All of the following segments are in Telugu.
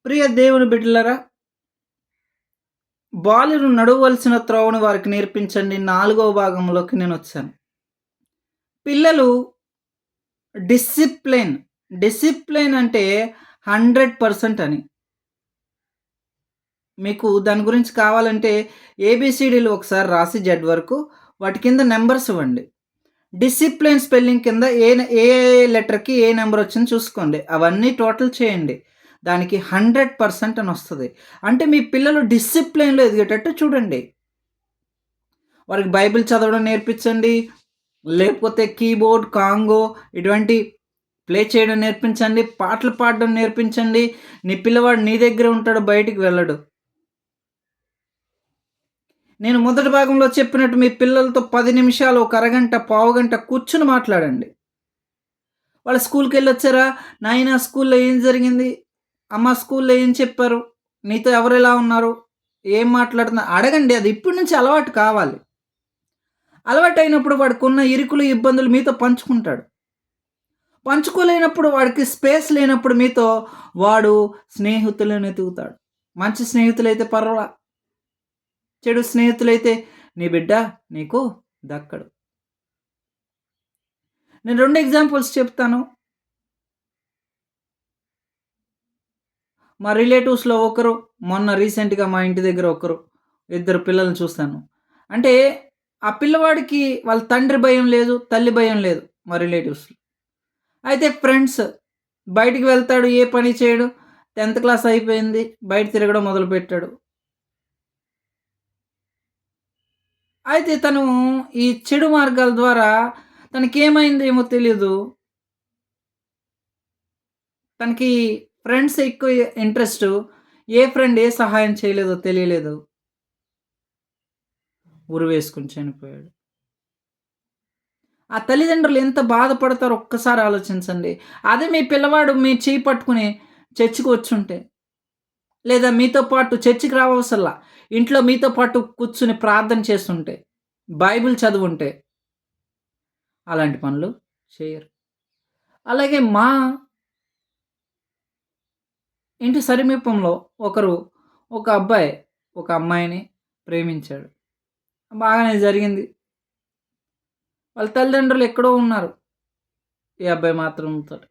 ప్రియ దేవుని బిడ్డలారా, బాలురు నడవవలసిన త్రోవను వారికి నేర్పించండి 4వ భాగంలోకి నేనొచ్చాను. పిల్లలు డిసిప్లిన్, డిసిప్లిన్ అంటే 100% అని. మీకు దాని గురించి కావాలంటే ఏబీసీడీలు ఒకసారి రాసి జెడ్ వరకు వాటి కింద నంబర్స్ ఇవ్వండి. డిసిప్లిన్ స్పెల్లింగ్ కింద ఏ లెటర్‌కి ఏ నంబర్ వచ్చిందో చూసుకోండి. అవన్నీ టోటల్ చేయండి. దానికి 100% అని వస్తది. అంటే మీ పిల్లలు డిసిప్లిన్‌లో ఎదిగేటట్టు చూడండి. వారికి బైబిల్ చదవడం నేర్పించండి. లేకపోతే కీబోర్డ్, కాంగో ఇటువంటి ప్లే చేయడం నేర్పించండి. పాటలు పాడడం నేర్పించండి. నీ పిల్లవాడు నీ దగ్గరే ఉంటాడు, బయటికి వెళ్ళడు. నేను మొదటి భాగంలో చెప్పినట్టు మీ పిల్లలతో 10 నిమిషాలు, ఒక అరగంట, పావుగంట కూర్చొని మాట్లాడండి. వాళ్ళు స్కూల్‌కెళ్ళొచ్చారా? నాయనా స్కూల్‌లో ఏం జరిగింది? అమ్మ స్కూల్‌లో ఏం చెప్పారు? నీతో ఎవరెలా ఉన్నారు? ఏం మాట్లాడుతున్నారు? అడగండి. అది ఇప్పటి నుంచి అలవాటు కావాలి. అలవాటయినప్పుడు వాడికున్న ఇరుకులు, ఇబ్బందులు మీతో పంచుకుంటాడు. పంచుకోలేనప్పుడు వాడికి స్పేస్ లేనప్పుడు మీతో వాడు స్నేహితులను ఎతుకుతాడు. మంచి స్నేహితులైతే పర్వాలా. చెడు స్నేహితులైతే నీ బిడ్డ నీకు దక్కడు. నేను 2 ఎగ్జాంపుల్స్ చెప్తాను. మా రిలేటివ్స్‌లో ఒకరు, మొన్న రీసెంట్‌గా మా ఇంటి దగ్గర ఒకరు, ఇద్దరు పిల్లల్ని చూసాను. అంటే ఆ పిల్లవాడికి వాళ్ళ తండ్రి భయం లేదు, తల్లి భయం లేదు మా రిలేటివ్స్‌లో. అయితే ఫ్రెండ్స్ బయటికి వెళ్తాడు, ఏ పని చేయడు. 10థ్ క్లాస్ అయిపోయింది. బయట తిరగడం మొదలుపెట్టాడు. అయితే తను ఈ చెడు మార్గాల ద్వారా తనకేమైందో ఏమో తెలీదు. తనకి ఫ్రెండ్స్ ఎక్కువ ఇంట్రెస్టు. ఏ ఫ్రెండ్ ఏ సహాయం చేయలేదో తెలియలేదు. ఉరివేసుకొని చనిపోయాడు. ఆ తల్లిదండ్రులు ఎంత బాధపడతారో ఒక్కసారి ఆలోచించండి. అదే మీ పిల్లవాడు మీ చెయ్యి పట్టుకొని చర్చికి వచ్చుంటే, లేదా మీతో పాటు చర్చికి రావవసరలా. ఇంట్లో మీతో పాటు కూర్చొని ప్రార్థన చేస్తుంటే, బైబిల్ చదువుంటే, అలాంటి పనులు చేయరు. అలాగే మా ఇంటి సమీపంలో ఒకరు, ఒక అబ్బాయి ఒక అమ్మాయిని ప్రేమించాడు. బాగానే జరిగింది. వాళ్ళ తల్లిదండ్రులు ఎక్కడో ఉన్నారు. ఈ అబ్బాయి మాత్రం ఉంటాడు.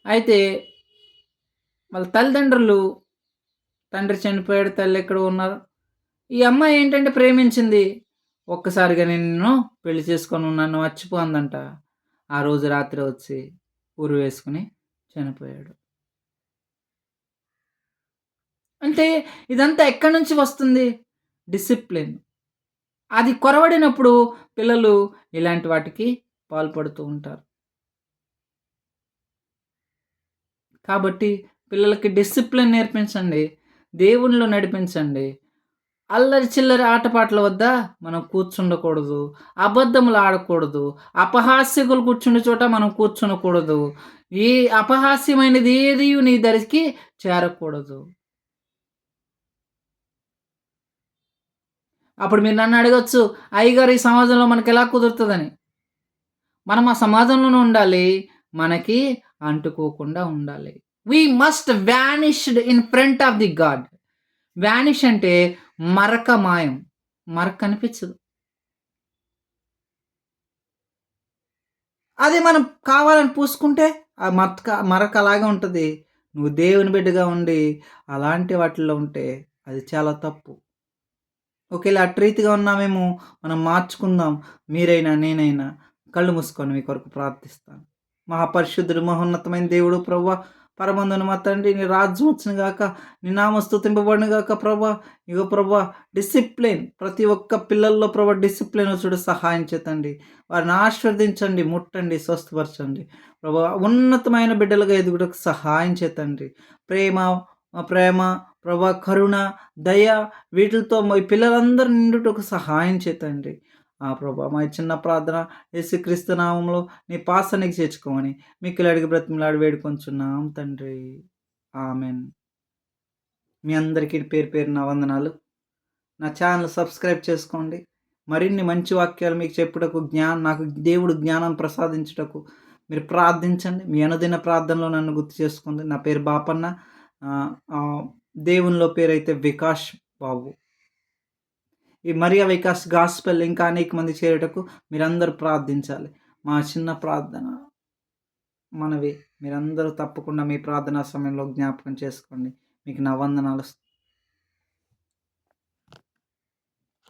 అయితే వాళ్ళ తల్లిదండ్రులు, తండ్రి చనిపోయాడు, తల్లి ఎక్కడో ఉన్నారు. ఈ అమ్మాయి ఏంటంటే ప్రేమించింది. ఒక్కసారిగా నిన్ను పెళ్లి చేసుకోను, నన్ను మర్చిపో అందంట. ఆ రోజు రాత్రి వచ్చి ఉరి వేసుకొని చనిపోయాడు. అంటే ఇదంతా ఎక్కడి నుంచి వస్తుంది? డిసిప్లిన్. అది కొరవడినప్పుడు పిల్లలు ఇలాంటి వాటికి పాల్పడుతూ ఉంటారు. కాబట్టి పిల్లలకి డిసిప్లిన్ నేర్పించండి. దేవునిలో నడిపించండి. అల్లరి చిల్లరి ఆటపాటల వద్ద మనం కూర్చుండకూడదు. అబద్ధములు ఆడకూడదు. అపహాస్యకులు కూర్చుండే చోట మనం కూర్చునకూడదు. ఈ అపహాస్యమైనది ఏదియు నీ దరికి చేరకూడదు. అప్పుడు మీరు నన్ను అడగొచ్చు, అయ్యగారు ఈ సమాజంలో మనకెలా కుదురుతదని? మనం ఆ సమాజంలోనే ఉండాలి. మనకి అంటుకోకుండా ఉండాలి. We must vanished in front of the God. Vanish అంటే మరక మాయం. మరక కనిపించదు. అదే మనం కావాలని పూసుకుంటే ఆ మరక అలాగే ఉంటది. నువ్వు దేవుని బిడ్డగా ఉండి అలాంటి వాటిల్లో ఉంటే అది చాలా తప్పు. ఒకేళ అట్రీతిగా ఉన్నామేమో మనం మార్చుకుందాం. మీరైనా, నేనైనా. కళ్ళు మూసుకొని మీ కొరకు ప్రార్థిస్తాను. మహాపరిశుద్ధుడు, మహోన్నతమైన దేవుడు ప్రభువా, పరమందున మా తండ్రి నీ రాజ్యం వచ్చును గాక, నీ నామం స్తుతింపబడును గాక ప్రభువా. ఇగో ప్రభువా, డిసిప్లిన్ ప్రతి ఒక్క పిల్లల్లో ప్రభువా డిసిప్లిన్ వచ్చుడు సహాయం చేతండి. వారిని ఆశీర్వదించండి, ముట్టండి, స్వస్థపరచండి. ప్రభువా ఉన్నతమైన బిడ్డలుగా ఎదుగుటకు సహాయం చేతండి. ప్రేమ ప్రేమ ప్రభా కరుణ, దయ వీటిలతో ఈ పిల్లలందరూ నిండుటకు సహాయం చేతండి. ఆ ప్రభా మా ఈ చిన్న ప్రార్థన యేసుక్రీస్తు నామములో నీ పాసనికి చేర్చుకోమని మిక్కిలి అడిగి బ్రతిమలాడి వేడుకొంచున్నాం తండ్రి. ఆమెన్. మీ అందరికీ పేరు పేరున వందనాలు. నా ఛానల్ సబ్స్క్రైబ్ చేసుకోండి. మరిన్ని మంచి వాక్యాలు మీకు చెప్పుటకు నాకు దేవుడు జ్ఞానం ప్రసాదించుటకు మీరు ప్రార్థించండి. మీ అనుదిన ప్రార్థనలో నన్ను గుర్తు చేసుకోండి. నా పేరు బాపన్న. ఆహ్, ఆహ్, దేవునిలో పేరైతే వికాష్ బాబు. ఈ మరియా వికాస్ గాస్పెల్ ఇంకా అనేక మంది చేరుటకు మీరందరూ ప్రార్థించాలి. మా చిన్న ప్రార్థన మనవి. మీరందరూ తప్పకుండా మీ ప్రార్థనా సమయంలో జ్ఞాపకం చేసుకోండి. మీకు నా వందనాలు.